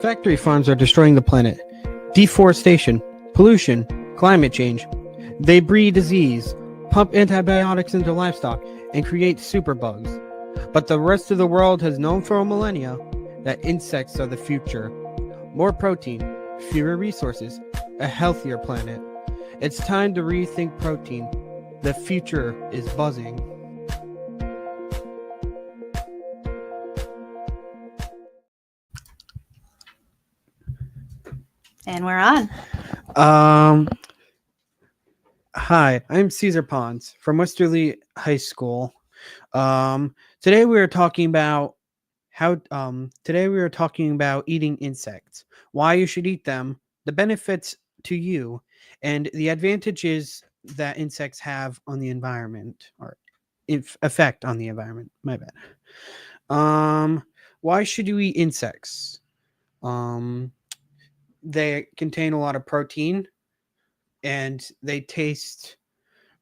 Factory farms are destroying the planet. Deforestation, pollution, climate change. They breed disease, pump antibiotics into livestock, and create superbugs. But the rest of the world has known for millennia that insects are the future. More protein, fewer resources, a healthier planet. It's time to rethink protein. The future is buzzing. And we're on. Hi, I'm Caesar Ponce from Westerly High School. Today we are talking about eating insects, why you should eat them, the benefits to you, and the advantages that insects have on the environment or effect on the environment. My bad. Why should you eat insects? They contain a lot of protein and they taste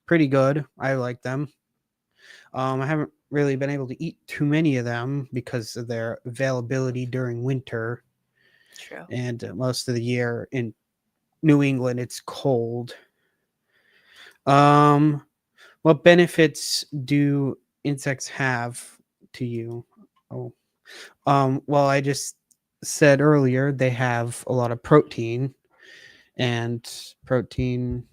pretty good. I like them. I haven't really been able to eat too many of them because of their availability during winter. True. And most of the year in New England, it's cold. What benefits do insects have to you? Well, I just said earlier they have a lot of protein, and protein's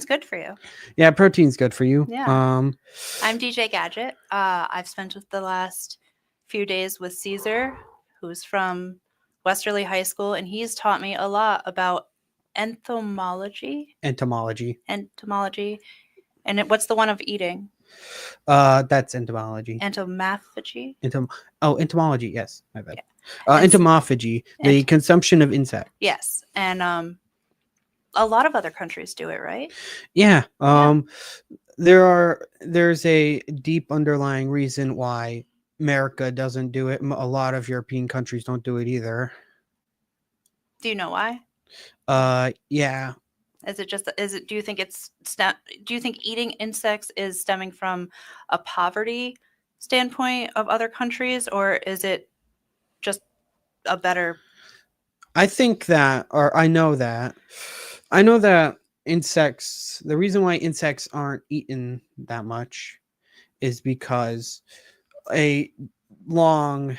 good for you. Yeah, protein's good for you. Yeah. I'm DJ Gadget. I've spent the last few days with Caesar, who's from Westerly High School, and he's taught me a lot about entomology. And what's the one of eating? That's entomology. Entomophagy. Entomology. Yes, my bad. Yeah. Entomophagy, the consumption of insects. Yes, and a lot of other countries do it, right? Yeah. There's a deep underlying reason why America doesn't do it. A lot of European countries don't do it either. Do you know why? Yeah. Do you think eating insects is stemming from a poverty standpoint of other countries, or is it just a better? I know that insects, the reason why insects aren't eaten that much is because a long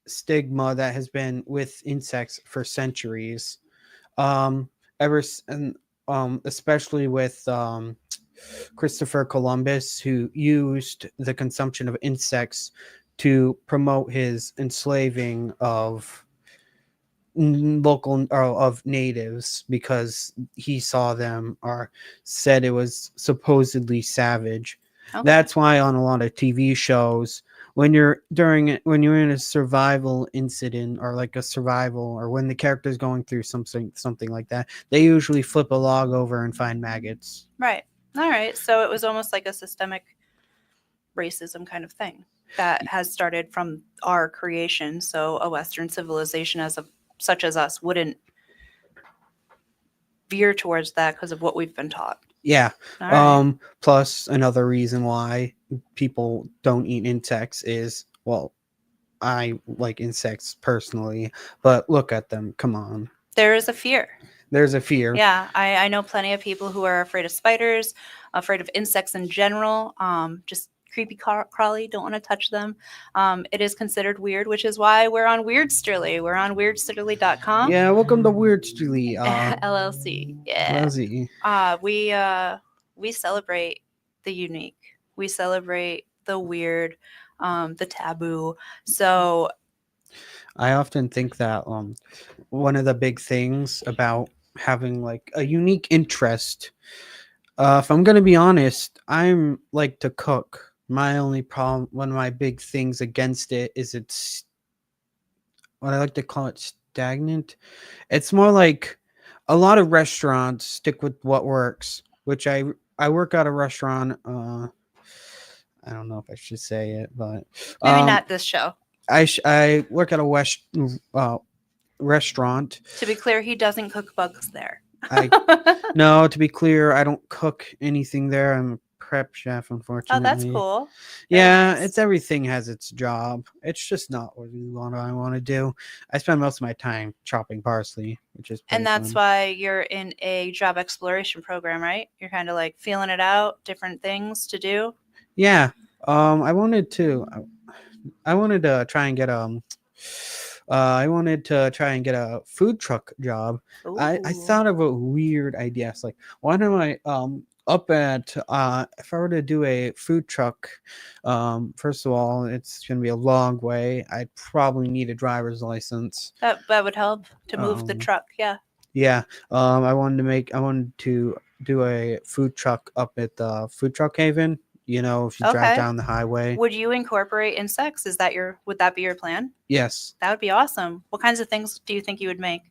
stigma that has been with insects for centuries. Especially with Christopher Columbus, who used the consumption of insects to promote his enslaving of natives because he saw them or said it was supposedly savage. Okay. That's why on a lot of TV shows, when you're in a survival incident or or when the character's going through something like that, they usually flip a log over and find maggots. Right. All right. So it was almost like a systemic racism kind of thing that has started from our creation. So a Western civilization such as us wouldn't veer towards that because of what we've been taught. Yeah. Right. Plus another reason why people don't eat insects is, well, I like insects personally, but look at them. Come on. There is a fear. There's a fear. Yeah. I know plenty of people who are afraid of spiders, afraid of insects in general, just creepy crawly, don't want to touch them. It is considered weird, which is why we're on Weirdsterly. We're on weirdsterly.com. Yeah, welcome to Weirdsterly. LLC. Yeah. LLC. We celebrate the unique. We celebrate the weird, the taboo. So I often think that one of the big things about having a unique interest, if I'm going to be honest, I'm like to cook. My only problem, one of my big things against it is it's what I like to call it stagnant. It's more like a lot of restaurants stick with what works, which I work at a restaurant. I don't know if I should say it, but maybe not this show. I work at a restaurant. To be clear, he doesn't cook bugs there. No, to be clear, I don't cook anything there. I'm prep chef, Oh, that's unfortunately. cool. Very Yeah, nice. it's everything has its job. It's just not what I want to do. I spend most of my time chopping parsley, which is And pretty that's fun. why you're in a job exploration program, right? You're kind of like feeling it out, different things to do. Yeah. I wanted to. I wanted to try and get I wanted to try and get a food truck job. I Ooh. thought of a weird idea. It's like, why don't I up at if I were to do a food truck, first of all, it's gonna be a long way. I'd probably need a driver's license. That would help to move the Um, truck. Yeah. yeah. I wanted to do a food truck up at the food truck haven. You know, if you drive Okay. down the highway. Would you incorporate insects? Would that be your plan? Yes. That would be awesome. What kinds of things do you think you would make?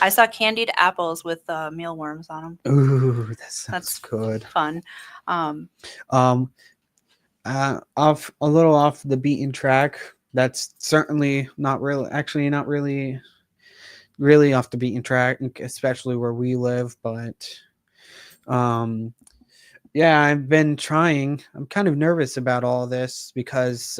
I saw candied apples with mealworms on them. Ooh, that sounds That's good. fun. Um, Um, off a little off the beaten track. That's certainly not really, actually, not really, really off the beaten track, especially where we live. But um, yeah, I've been trying. I'm kind of nervous about all this because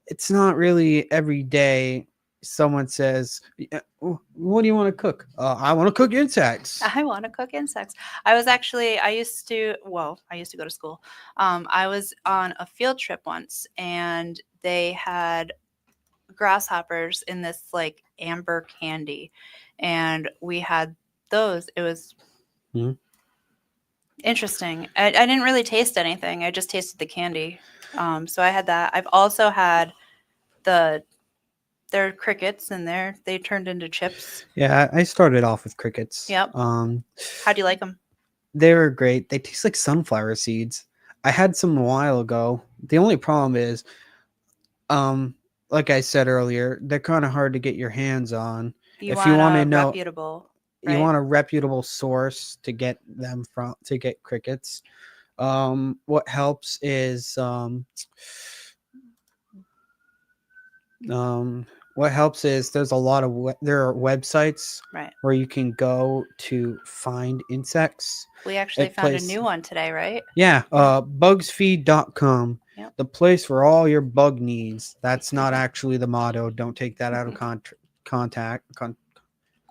it's not really every day someone says, "Yeah, what do you want to cook? I want to cook insects." I want to cook insects. I used to go to school. I was on a field trip once and they had grasshoppers in this like amber candy. And we had those. It was Mhm. interesting. I didn't really taste anything, I just tasted the candy. So I had that. I've also had the their crickets in there. They turned into chips. Yeah, I started off with crickets. Yep. How do you like them? They were great. They taste like sunflower seeds. I had some a while ago. The only problem is, um, like I said earlier, they're kind of hard to get your hands on. You If you want want to a know, reputable, you right? want a reputable source to get them from to get crickets. What helps is um, what helps is there's a lot of there are websites Right. where you can go to find insects. We actually It found a plays new one today, right? Yeah, bugsfeed.com, Yep. the place for all your bug needs. That's not actually the motto. Don't take that out of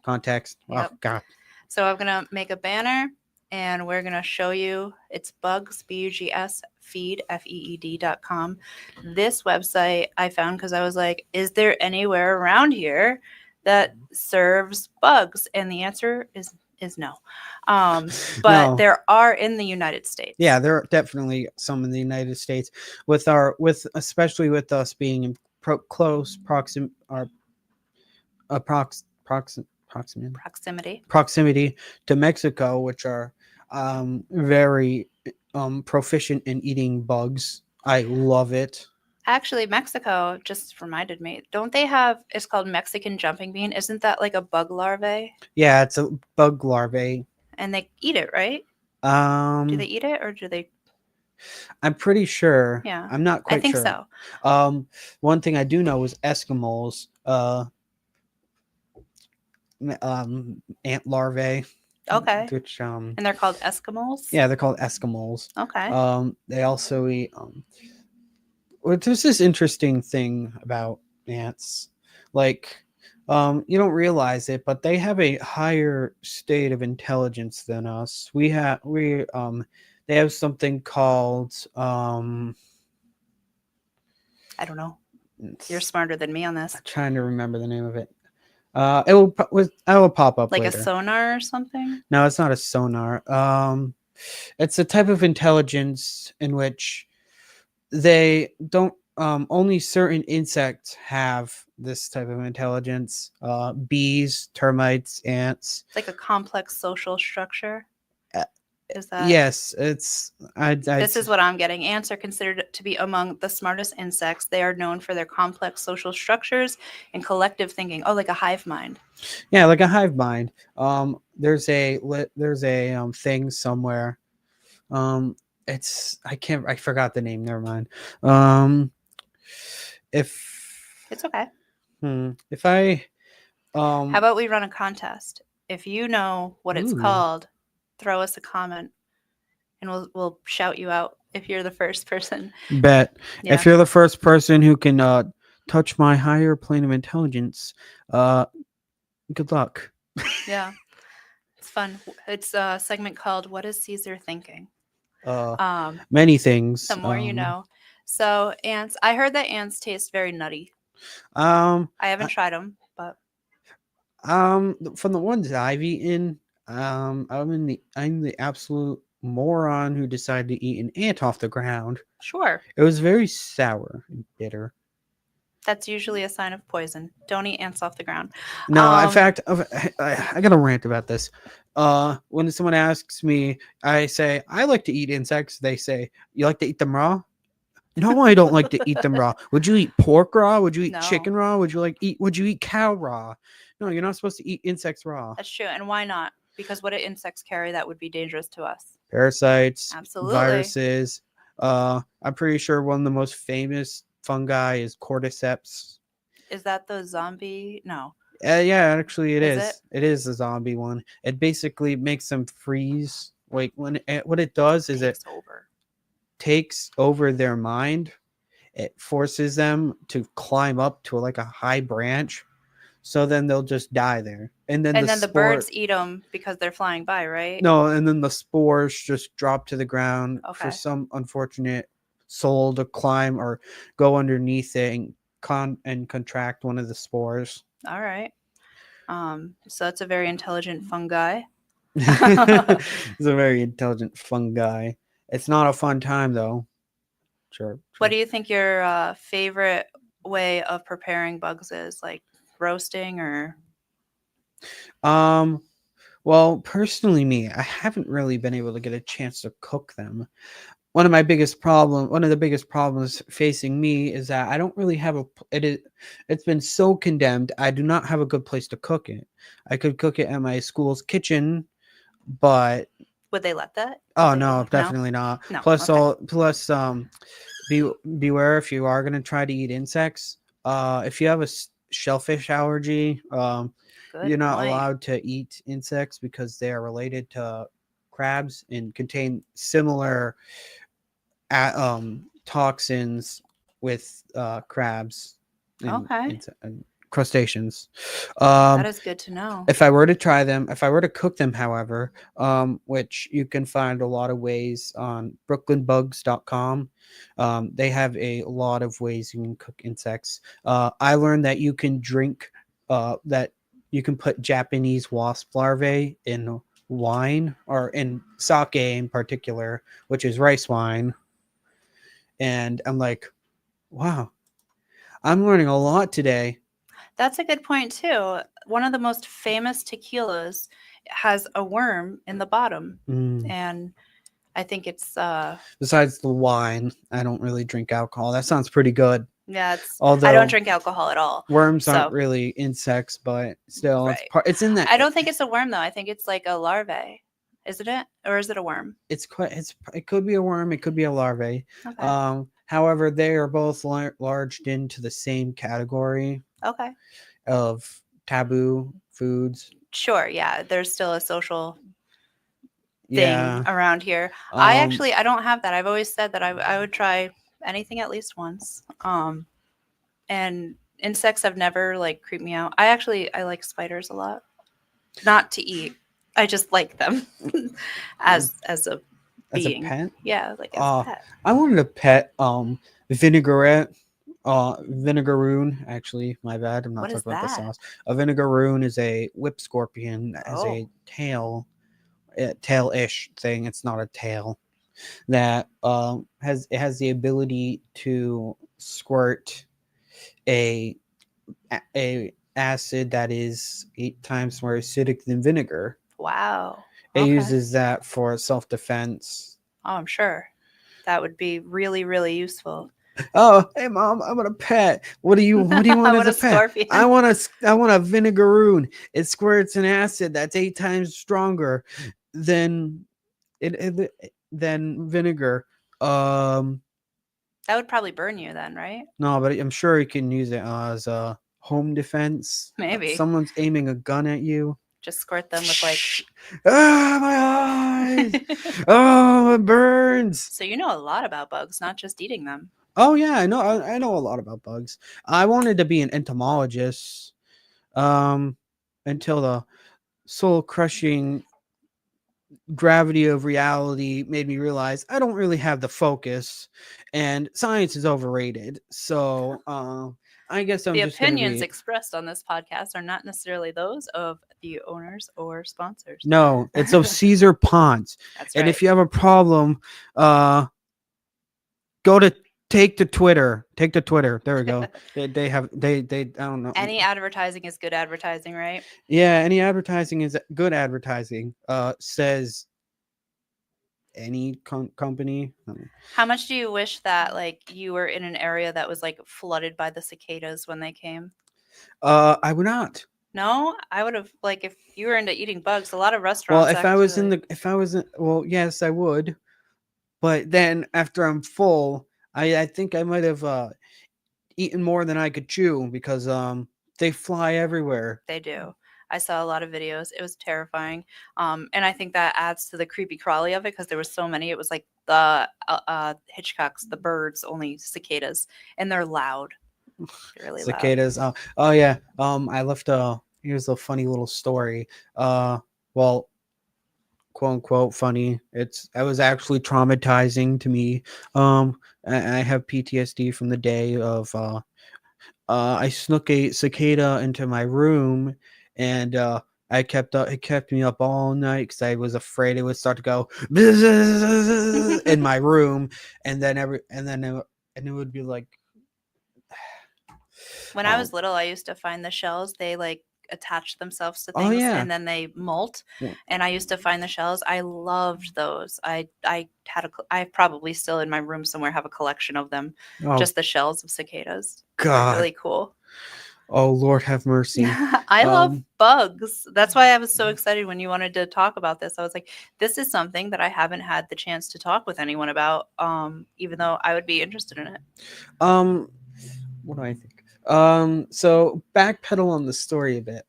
context. Oh Yep. god. So I'm gonna make a banner and we're gonna show you it's bugs bugs feed feed.com. This website I found because I was like, is there anywhere around here that serves bugs? And the answer is no. But No. there are in the United Yeah, States. there are definitely some in the United States with especially with us being in close Proximity. proximity to Mexico, which are very proficient in eating bugs. I love it. Actually, Mexico just reminded me. Don't they have? It's called Mexican jumping bean. Isn't that like a bug larvae? Yeah, it's a bug larvae. And they eat it, right? Do they Um, eat it or do they? I'm pretty sure. Yeah, I'm not I quite think sure. so. Um, one thing I do know is Eskimos, ant larvae, Okay. which And they're called Eskimos? yeah, they're called Eskimos. Okay. They also eat well, there's this interesting thing about ants, like you don't realize it, but they have a higher state of intelligence than us. They have something called I don't know. You're smarter than me on this. I'm trying to remember the name of it. It will pop up Like a later. sonar or something? No, it's not a sonar. It's a type of intelligence in which they don't only certain insects have this type of intelligence. Bees, termites, ants. It's like a complex social structure. Uh, Is that? yes, it's This is what I'm getting. Ants are considered to be among the smartest insects. They are known for their complex social structures and collective thinking. Oh, like a hive mind. yeah, like a hive mind. There's a thing somewhere. It's I forgot the name. Never mind. Um, if It's okay. if I How about we run a contest? If you know what it's ooh, called, throw us a comment and we'll shout you out if you're the first person. Bet. Yeah, If you're the first person who can touch my higher plane of intelligence, uh, good luck. yeah, it's fun. It's a segment called "What is Caesar thinking?" Uh, Um, Many the things. more you know. So ants, I heard that ants taste very nutty. Um, I haven't I- tried them, but from the ones I've eaten, I'm the absolute moron who decided to eat an ant off the ground. sure, It was very sour and bitter. that's usually a sign of poison. Don't eat ants off the ground. No, in Um, fact, I got a rant about this. When someone asks me, I say I like to eat insects. They say, "You like to eat them raw?" No, I don't like to eat them raw. Would you eat pork raw? Would you eat no, chicken raw? Would you eat cow raw? No, you're not supposed to eat insects raw. that's true. And why not? Because what do insects carry that would be dangerous to us? Parasites, Absolutely. viruses. I'm pretty sure one of the most famous fungi is cordyceps. Is that the zombie? No. Yeah, actually, it Is it? is. It is a zombie one. It basically makes them freeze. Like what it does is it Takes over. takes over their mind. It forces them to climb up to like a high branch, so then they'll just die there. And then And the then the spore, birds eat them because they're flying by, right? no, and then the spores just drop to the ground for Okay. some unfortunate soul to climb or go underneath it and contract one of the spores. All right. So that's a very intelligent fungi. It's a very intelligent fungi. It's not a fun time though. Sure. What do you think your favorite way of preparing bugs is? Like roasting or Um. Well, personally, me, I haven't really been able to get a chance to cook them. One of the biggest problems facing me is that I don't really have it's been so condemned. I do not have a good place to cook it. I could cook it at my school's kitchen, but would they let that? Would oh they no, no? definitely not. No. Plus Okay. all plus be beware if you are gonna try to eat insects. If you have a shellfish allergy, Good you're not point. allowed to eat insects because they are related to crabs and contain similar toxins with crabs Okay. and crustaceans. That Um, is good to know. if I were to cook them, however, which you can find a lot of ways on brooklynbugs.com, they have a lot of ways you can cook insects. I learned that you can that you can put Japanese wasp larvae in wine or in sake in particular, which is rice wine. And I'm like, wow, I'm learning a lot today. That's a good point too. One of the most famous tequilas has a worm in the bottom, Mm. and I think it's Besides the wine, I don't really drink alcohol. That sounds pretty good. yeah, it's I don't Although drink alcohol at all. worms aren't So, really insects, but still, right. It's in that. I don't think it's a worm though. I think it's like a larvae. Isn't it? Or is it a worm? It's quite. It could be a worm. It could be a larvae. Okay. However, they are both larged into the same category Okay. of taboo foods. Sure, yeah. There's still a social thing Yeah. around here. Um. I don't have that. I've always said that I would try anything at least once. And insects have never like creeped me out. I like spiders a lot. Not to eat. I just like them as a As a being. pet. Yeah, like as a pet. I wanted a pet vinaigrette. Vinegaroon. Actually, my bad. I'm not What is talking about the that? sauce. A vinegaroon is a whip scorpion that has Oh, a tail-ish thing. It's not a tail. That has the ability to squirt a a acid that is 8 times more acidic than vinegar. wow. It Okay. uses that for self-defense. Oh, I'm sure that would be really, really useful. Oh, hey mom, I want a pet. What do you want as What a a pet? I scorpion. want I want a vinegaroon. It squirts an acid that's 8 times stronger than than vinegar. Um That would probably burn you then, right? no, but I'm sure you can use it as a home defense. Maybe. Someone's aiming a gun at you. Just squirt them with like. My eyes. Oh, it burns. So you know a lot about bugs, not just eating them. Oh yeah, I know. I know a lot about bugs. I wanted to be an entomologist, um, until the soul crushing gravity of reality made me realize I don't really have the focus, and science is overrated. So, I guess I'm The just gonna opinions be. expressed on this podcast are not necessarily those of the owners or sponsors. No, it's of Caesar Ponce. That's And right. if you have a problem, uh, go to take to Twitter. Take to Twitter. There we go. They have they I don't know. Any advertising is good advertising, right? Yeah, any advertising is good advertising. Says any company. How much do you wish that like you were in an area that was like flooded by the cicadas when they came? I would not. No, I would have like if you were into eating bugs. A lot of Well, restaurants if I was in actually. the if I was in, well, yes, I would. But then after I'm full, I think I might have eaten more than I could chew because they fly everywhere. They do. I saw a lot of videos. It was terrifying. And I think that adds to the creepy crawly of it because there were so many. It was like the Hitchcocks, the birds, only cicadas, and they're loud. They're really loud. Cicadas. Oh yeah. I left a here's a funny little story. Well, quote unquote funny. It was actually traumatizing to me. I have PTSD from the day of I snuck a cicada into my room, and it kept me up all night because I was afraid it would start to go in my room, and then and it would be like, When I was little, I used to find the shells. They like attach themselves to oh things yeah. and then they molt. Well, And I used to find the shells. I loved those. I probably still in my room somewhere have a collection of them. oh Just the shells of cicadas. They're God. really cool. Oh Lord, have mercy. I love Um, bugs. That's why I was so excited when you wanted to talk about this. I was like, this is something that I haven't had the chance to talk with anyone about, even though I would be interested in it. um, what do I think? So backpedal on the story a bit.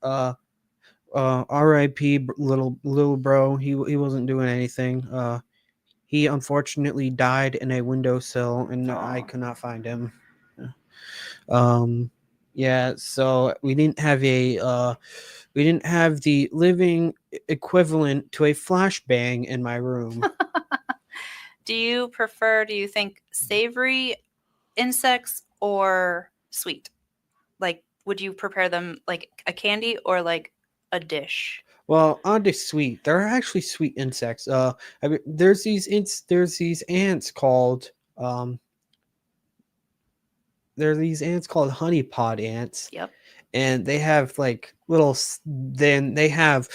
R.I.P. Little bro. He wasn't doing anything. He unfortunately died in a windowsill, and I Aw. could not find him. Um, yeah. So we didn't have the living equivalent to a flashbang in my room. Do you think savory insects or sweet? Like, would you prepare them like a candy or like a dish? Well, on to sweet. There are actually sweet insects. I mean, there's these ants called there are these ants called honeypot ants, Yep. and they have like then they have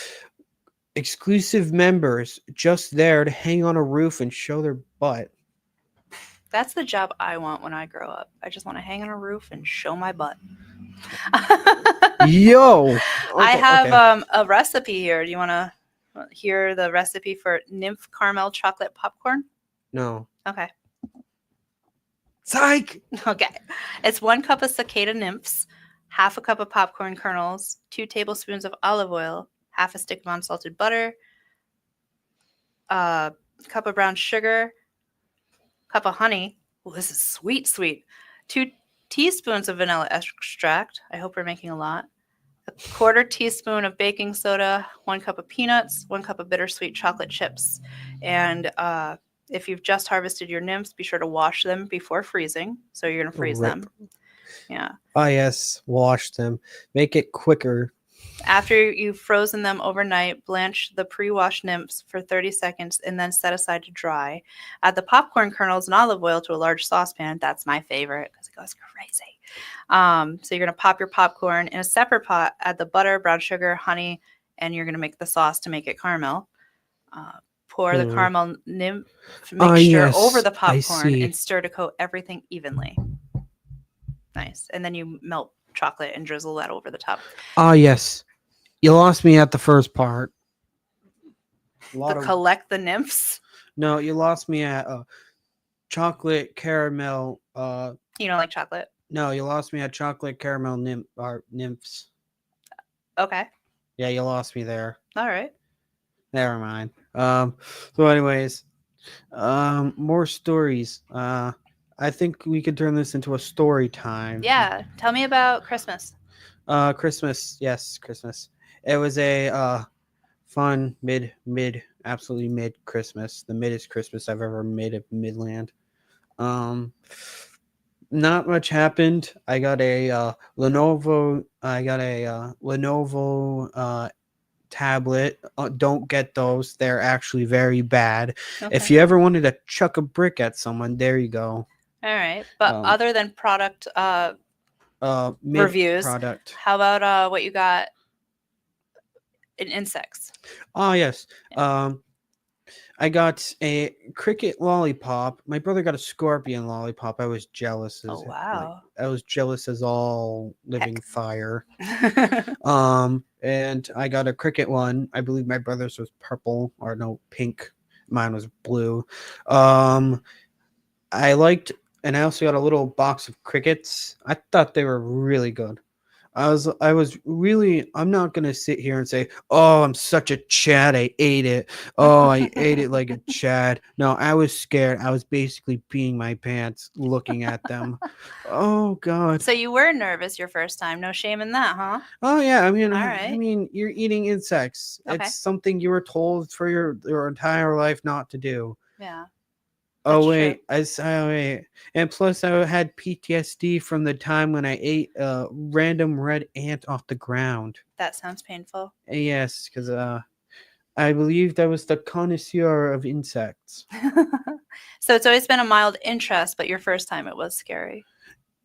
exclusive members just there to hang on a roof and show their butt. That's the job I want when I grow up. I just want to hang on a roof and show my butt. Yo, I okay, have okay. a recipe here. Do you want to hear the recipe for nymph caramel chocolate popcorn? No, Okay. psych. Okay. It's 1 cup of cicada nymphs, half a cup of popcorn kernels, 2 tablespoons of olive oil, half a stick of unsalted butter, a cup of brown sugar, cup of honey. Oh, this is sweet, sweet. 2 teaspoons of vanilla extract. I hope we're making a lot. A 1/4 teaspoon of baking soda, 1 cup of peanuts, 1 cup of bittersweet chocolate chips. And if you've just harvested your nymphs, be sure to wash them before freezing. So you're going to freeze Rip. them. Yeah. Ah, yes, wash them. Make it quicker. After you've frozen them overnight, blanch the pre-washed nymphs for 30 seconds and then set aside to dry. Add the popcorn kernels and olive oil to a large saucepan. That's my favorite because it goes crazy. So you're going to pop your popcorn in a separate pot, add the butter, brown sugar, honey, and you're going to make the sauce to make it caramel. Pour the Hmm. caramel nymph Ah, mixture over yes, the I popcorn and see. stir to coat everything evenly. Nice. And then you melt chocolate and drizzle that over the top. Ah, yes. You lost me at the first part. A The lot of collect the nymphs. no, you lost me at chocolate caramel. You don't like chocolate? No, you lost me at chocolate caramel nymphs. Okay. Yeah, you lost me there. All right. Never mind. So anyways, more stories. I think we could turn this into a story time. Yeah. Tell me about Christmas. Christmas. Yes, Christmas. It was a fun absolutely mid Christmas. The middest Christmas I've ever made at Midland. Um, Not much happened. I got a Lenovo. I got a Lenovo tablet. Don't get those. They're actually very bad. If Okay. you ever wanted to chuck a brick at someone, there you go. All right. But Um, other than product Mid reviews, product. how about what you got in insects? Oh yes. Yeah. Um, I got a cricket lollipop. My brother got a scorpion lollipop. I was jealous Oh as wow. I was jealous as all living Heck. fire. And I got a cricket one. I believe my brother's was purple or no pink. Mine was blue. Um, I liked, and I also got a little box of crickets. I thought they were really good. I was really, I'm not gonna sit here and say, oh, I'm such a Chad, I ate it. Oh, I ate it like a Chad. No, I was scared. I was basically peeing my pants looking at them. Oh God. So you were nervous your first time. No shame in that, huh? Oh yeah, All I right. mean, you're eating insects. It's Okay. something you were told for your entire life not to do. Yeah, Oh that's true. wait, oh wait, and plus I had PTSD from the time when I ate a random red ant off the ground. That sounds painful. Yes, because I believe that was the connoisseur of insects. So it's always been a mild interest, but your first time it was scary.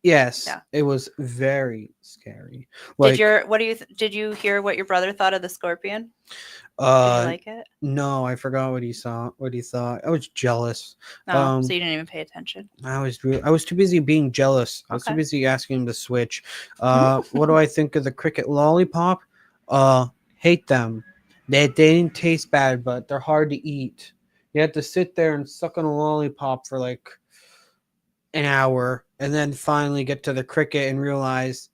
Yes, Yeah. it was very scary. Did Like, your what do you did you hear what your brother thought of the scorpion? Did he uh, like it? no, I forgot what he saw. What he thought. I was jealous. No, so Um, you didn't even pay attention. I was too busy being jealous. I was too Okay. busy asking him to switch. What do I think of the cricket lollipop? Hate them. They didn't taste bad, but they're hard to eat. You have to sit there and suck on a lollipop for like an hour, and then finally get to the cricket and realize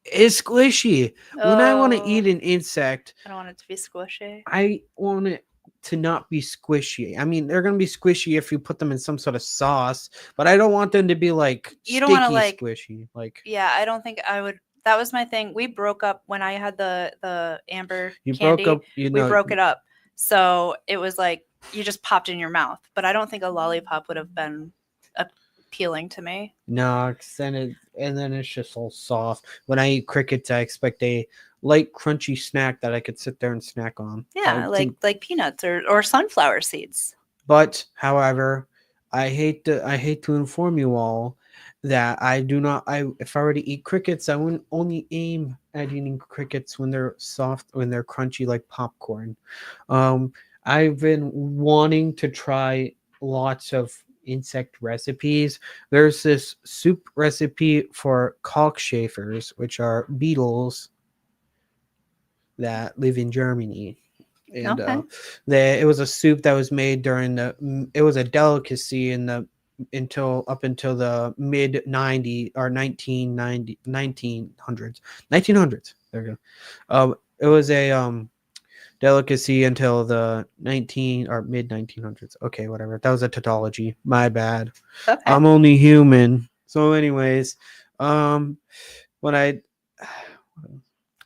it's squishy. When I want to Oh, eat an insect, I don't want it to be squishy. I want it to not be squishy. I mean, they're gonna be squishy if you put them in some sort of sauce, but I don't want them to be like You don't want to sticky like, squishy. Like yeah, I don't think I would. That was my thing. We broke up when I had the amber you broke candy. up, you We know. broke it up, so it was like you just popped in your mouth. But I don't think a lollipop would have been appealing to me. No, 'cause and then it's just all soft. When I eat crickets, I expect a light, crunchy snack that I could sit there and snack on. Yeah, like peanuts or sunflower seeds. But however, I hate to inform you all that I do not I if I were to eat crickets, I wouldn't only aim at eating crickets when they're soft, when they're crunchy like popcorn. Um I've been wanting to try lots of insect recipes. There's this soup recipe for cockchafers, which are beetles that live in Germany. And Okay. it was a soup that was made during it was a delicacy in the until the mid 90 or 1990 1900s 1900s. There we go. It was a delicacy until the 19 or mid 1900s. Okay, whatever. That was a tautology. My bad. Okay. I'm only human. So anyways, um when I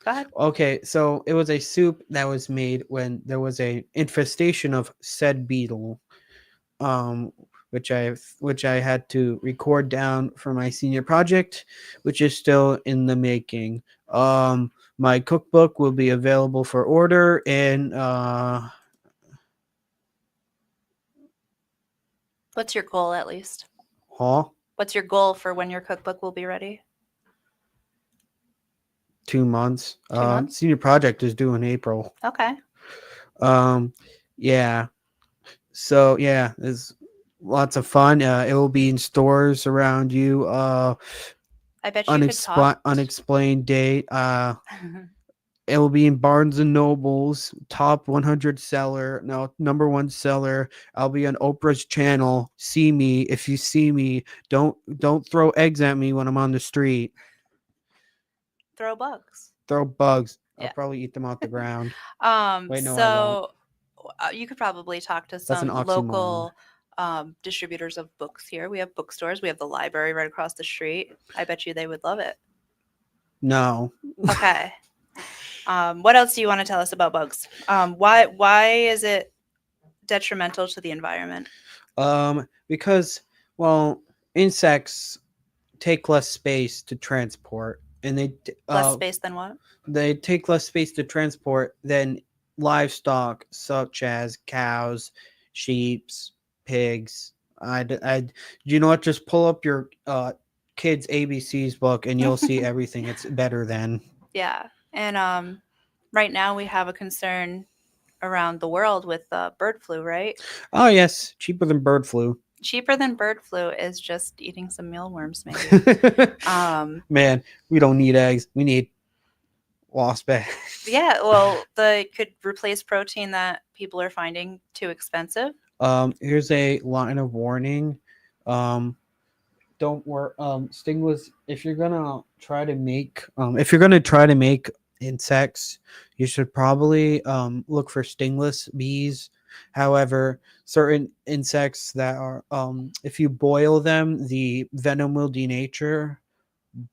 Go ahead. okay, so it was a soup that was made when there was a infestation of said beetle, um, which I had to record down for my senior project, which is still in the making. My cookbook will be available for order in What's your goal at least? huh, What's your goal for when your cookbook will be ready? 2 months. 2 months? Senior project is due in April. Okay. Um, yeah. So yeah, there's lots of fun. It will be in stores around you. I bet you could talk. Unexplained date. It will be in Barnes and Nobles, top 100 seller, no, number one seller. I'll be on Oprah's channel. See me if you see me. Don't throw eggs at me when I'm on the street. Throw bugs. Throw bugs. I'll Yeah. probably eat them off the ground. Wait, no, I won't. So you could probably talk to That's an some oxymoron. local distributors of books here. We have bookstores. We have the library right across the street. I bet you they would love it. No. Okay. What else do you want to tell us about bugs? Why is it detrimental to the environment? Because well, insects take less space to transport, and Less space than what? they take less space to transport than livestock such as cows, sheep's, pigs. You know what? Just pull up your kids ABC's book, and you'll see everything. It's better than. Yeah. And right now we have a concern around the world with bird flu, right? Oh yes, cheaper than bird flu. Cheaper than bird flu is just eating some mealworms, maybe. Man, we don't need eggs. We need wasp eggs. Yeah, well, they could replace protein that people are finding too expensive. Here's a line of warning. Um, don't worry. Stingless. If you're gonna try to make insects, you should probably look for stingless bees. However, certain insects that are if you boil them, the venom will denature.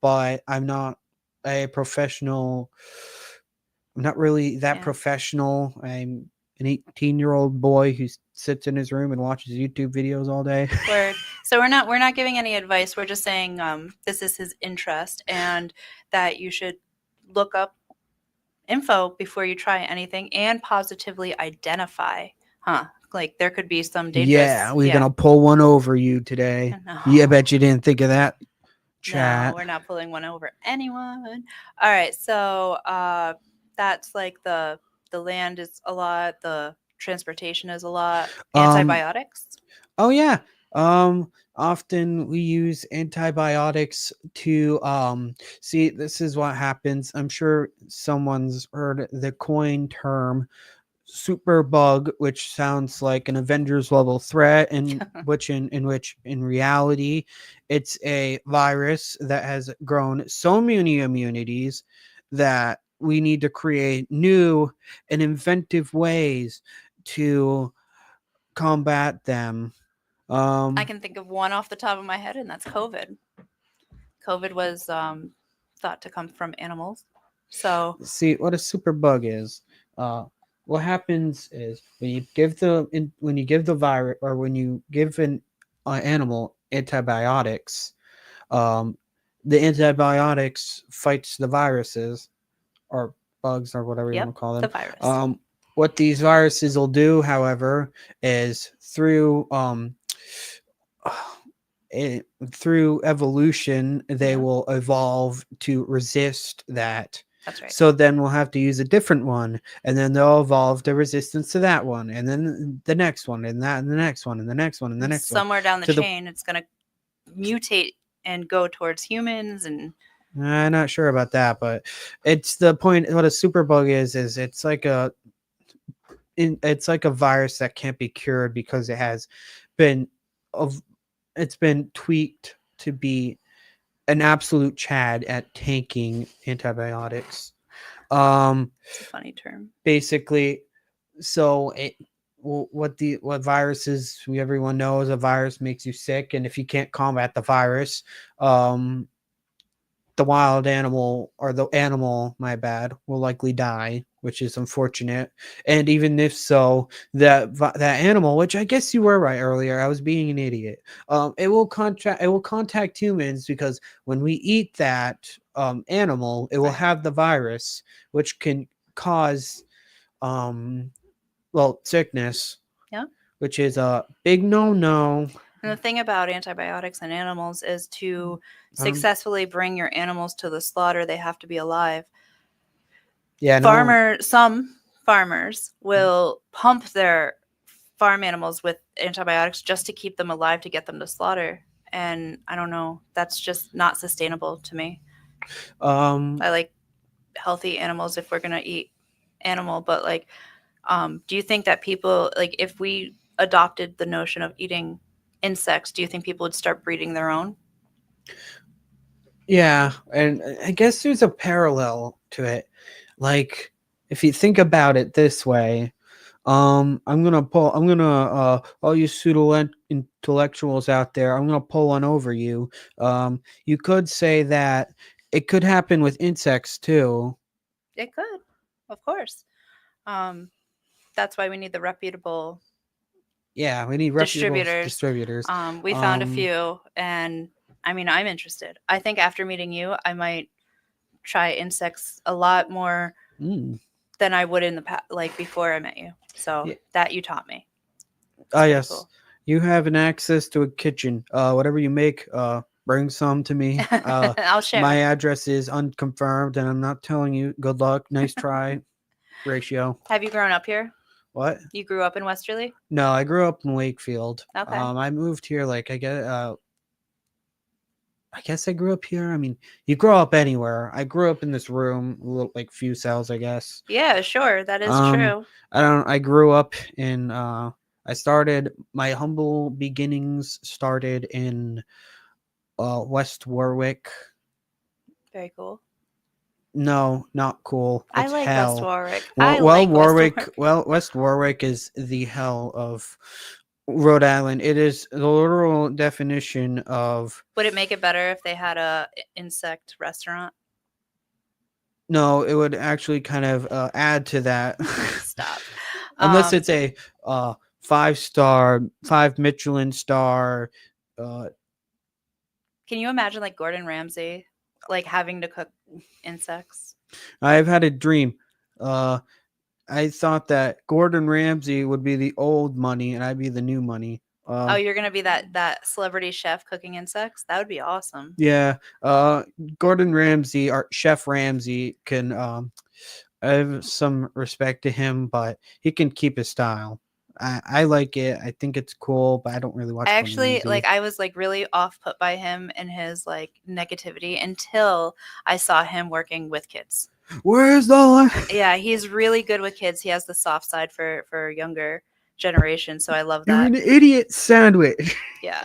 But I'm not a professional. I'm not really that Yeah. professional. I'm an 18-year-old boy who sits in his room and watches YouTube videos all day. Word. So we're not giving any advice. We're just saying this is his interest and that you should look up info before you try anything and positively identify. Huh. Like there could be some Yeah, dangerous. we're Yeah. gonna pull one over you today. Yeah, I No. bet you didn't think of that, No, chat. we're not pulling one over anyone. All right, so that's like the land is a lot, the transportation is a lot, Um. antibiotics. Oh yeah. Often we use antibiotics to see. This is what happens. I'm sure someone's heard the coin term super bug, which sounds like an Avengers level threat, and which in reality it's a virus that has grown so many immunities that we need to create new and inventive ways to combat them. I um can think of one off the top of my head, and that's COVID. COVID was thought to come from animals. So, See what a super bug is. uh what happens is when you give the virus, or when you give an animal antibiotics, um the antibiotics fights the viruses, or bugs, or whatever you want yep, to call the them. virus. What these viruses will do, however, is it, through evolution, they Yeah, will evolve to resist that. that's right. So then we'll have to use a different one, and then they'll evolve the resistance to that one, and then the next one, and that, and the next one, and the next one, and the And next one, somewhere down the to the. chain, it's going to mutate and go towards humans and I'm not sure about that, but it's the point. What a superbug is it's like a virus that can't be cured because it has been of it's been tweaked to be an absolute chad at taking antibiotics. it's a funny term. Basically, so what viruses we everyone knows, a virus makes you sick, and if you can't combat the virus, um the wild animal, or the animal, my bad, will likely die, which is unfortunate. And even if so, that animal, which I guess you were right earlier, I was being an idiot. It will contact humans, because when we eat that animal, it will Right. have the virus, which can cause um well, sickness, Yeah. which is a big no. And the thing about antibiotics in animals is to um successfully bring your animals to the slaughter, they have to be alive. yeah, no. Some farmers will pump their farm animals with antibiotics just to keep them alive to get them to slaughter. And I don't know, that's just not sustainable to me. um I like healthy animals if we're going to eat animal, but like do you think that people like if we adopted the notion of eating insects, do you think people would start breeding their own? Yeah, and I guess there's a parallel to it. Like, if you think about it this way, I'm gonna all you pseudo intellectuals out there, I'm gonna pull one over you. You could say that it could happen with insects too. It could, of course. Um, that's why we need the reputable Yeah, we need reputable distributors. distributors. We found a Um, few, and I mean, I'm interested. I think after meeting you, I might try insects a lot more mm, than I would in the past, like before I met you. So yeah. that you taught me. It's Ah, pretty yes. cool. You have an access to a kitchen. Whatever you make, bring some to me. I'll My share. address is unconfirmed, and I'm not telling you. Good luck. Nice try. Ratio. Have you grown up here? What? You grew up in Westerly? No, I grew up in Wakefield. Okay. I moved here like I guess I grew up here. I mean, you grow up anywhere. I grew up in this room, a little, like few cells, I guess. Yeah, sure. That is Um, true. I don't. I grew up in. I started my humble beginnings started in West Warwick. Very cool. No, not cool. I It's like West hell. Warwick. Well, I like West Warwick. Warwick. Well, West Warwick is the hell of Rhode Island. It is the literal definition of. Would it make it better if they had a insect restaurant? No, it would actually kind of add to that, Stop. unless Um, it's a 5 star, 5 Michelin star. Uh, can you imagine like Gordon Ramsay, like having to cook insects? I've had a dream. Uh, I thought that Gordon Ramsay would be the old money and I'd be the new money. Oh, you're gonna be that celebrity chef cooking insects? That would be awesome. Yeah, Gordon Ramsay or Chef Ramsay can. I have some respect to him, but he can keep his style. I like it. I think it's cool, but I don't really I watch Gordon actually like Ramsay. I was like really off put by him and his like negativity until I saw him working with kids. Where's the line? Yeah, he's really good with kids. He has the soft side for younger generation, so I love You're that. an idiot sandwich. Yeah.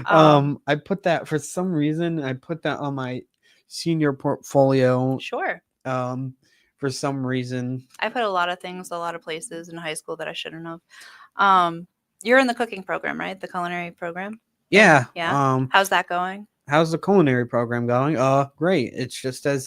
Um, I put that for some reason. I put that on my senior portfolio. sure. Um, for some reason. I put a lot of things, a lot of places in high school that I shouldn't have. Um, you're in the cooking program, right? The culinary program. Yeah. Yeah. How's that going? How's the culinary program going? Great. It's just as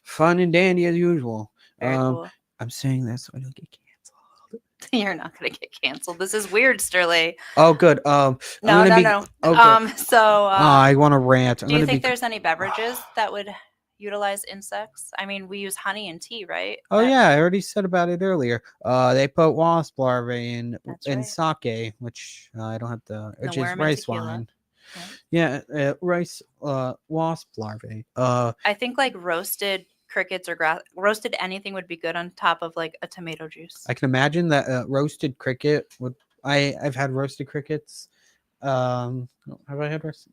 fun and dandy as usual. Very cool. I'm saying that so I don't get canceled. You're not gonna get canceled. This is weird, Sterling. Oh, good. I'm No, gonna no, be. no. Oh, good. So I want to rant. I'm do you gonna think be. there's any beverages that would utilize insects? I mean, we use honey and tea, right? Oh yeah, I already said about it earlier. They put wasp larvae That's in right. sake, which I don't have to, The which is worm and rice tequila. wine. Right. Yeah, rice wasp larvae. I think like roasted crickets or roasted anything would be good on top of like a tomato juice. I can imagine that roasted cricket would. I've had roasted crickets. Have I had roasted?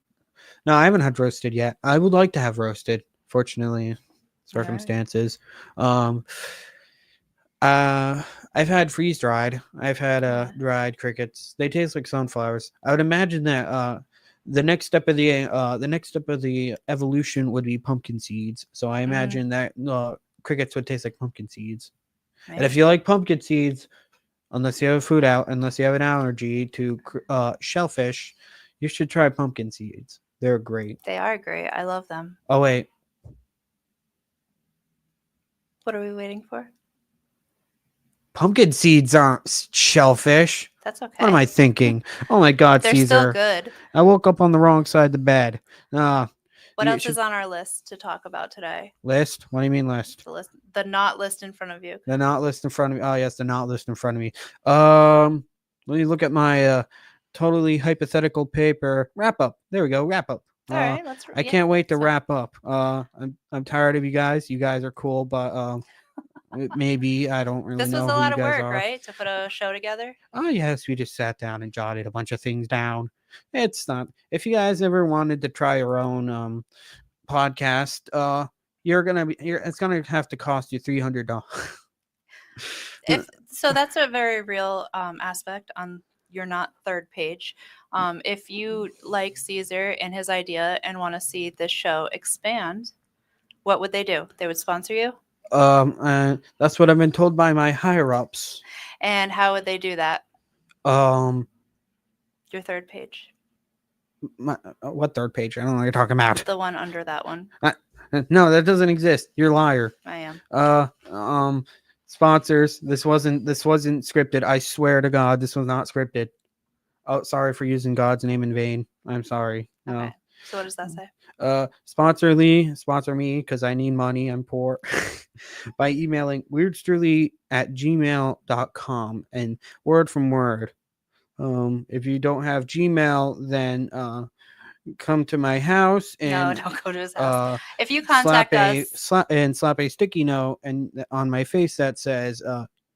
No, I haven't had roasted yet. I would like to have roasted. Fortunately, circumstances. Um, I've had freeze dried. I've had dried crickets. They taste like sunflowers. I would imagine that the next step of the evolution would be pumpkin seeds. So I imagine that crickets would taste like pumpkin seeds. Maybe. And if you like pumpkin seeds, unless you have unless you have an allergy to shellfish, you should try pumpkin seeds. They're great. They are great. I love them. Oh wait, what are we waiting for? Pumpkin seeds aren't shellfish. That's okay. What am I thinking? Oh my God, They're Caesar. still good. I woke up on the wrong side of the bed. What else is on our list to talk about today? List? What do you mean list? The not list in front of you. The not list in front of me. Oh yes, the not list in front of me. Let me look at my totally hypothetical paper wrap up. There we go, wrap up. All right, I can't wait to wrap up. I'm tired of you guys. You guys are cool, but maybe I don't really this know was a who lot you of guys work, are. right? To put a show together. Oh yes, we just sat down and jotted a bunch of things down. It's not. If you guys ever wanted to try your own podcast, it's gonna have to cost you $300. So that's a very real aspect on you're not third page. If you like Caesar and his idea and want to see this show expand, what would they do? They would sponsor you? And that's what I've been told by my higher ups. And how would they do that? Um, Your third page. what third page? I don't know what you're talking about. The one under that one. No, that doesn't exist. You're a liar. I am. Sponsors. This wasn't scripted. I swear to God, this was not scripted. Oh, sorry for using God's name in vain. I'm sorry. No. Okay. So what does that say? Sponsor me because I need money. I'm poor. By emailing weirdsterly@gmail.com and word from word. If you don't have Gmail, then come to my house and No, don't go to his house. If you contact us, slap a sticky note and on my face that says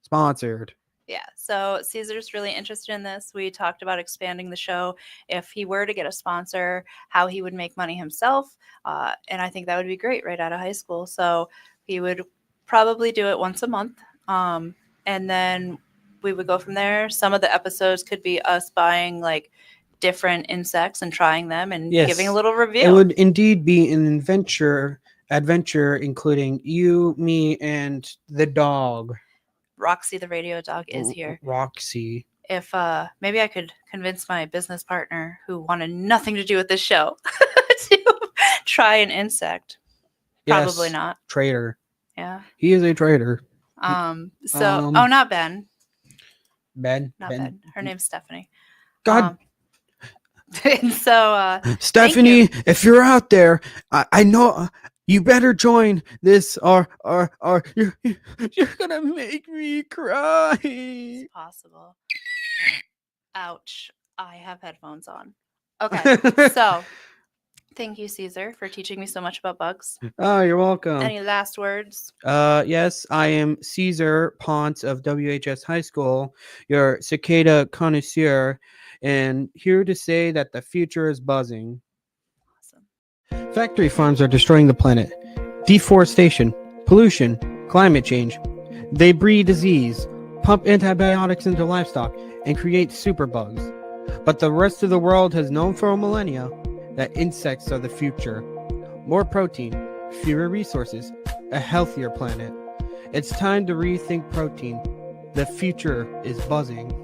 sponsored. yeah. So Caesar's really interested in this. We talked about expanding the show. If he were to get a sponsor, how he would make money himself. And I think that would be great right out of high school. So he would probably do it once a month. And then we would go from there. Some of the episodes could be us buying like different insects and trying them and giving a little review. It would indeed be an adventure including you, me, and the dog. Roxy the radio dog is here. Roxy. If maybe I could convince my business partner who wanted nothing to do with this show to try an insect. Probably Yes, not. Traitor. Yeah. He is a traitor. Not Ben. Ben. Not Ben. Her name's Stephanie. God. And so Stephanie, if you're out there, I know you better join this or you're gonna make me cry. it's possible. Ouch. I have headphones on. Okay. So thank you, Caesar, for teaching me so much about bugs. Oh, you're welcome. Any last words? Yes, I am Caesar Ponce of WHS High School, your cicada connoisseur, and here to say that the future is buzzing. Awesome. Factory farms are destroying the planet. Deforestation, pollution, climate change. They breed disease, pump antibiotics into livestock, and create superbugs. But the rest of the world has known for millennia that insects are the future. More protein, fewer resources, a healthier planet. It's time to rethink protein. The future is buzzing.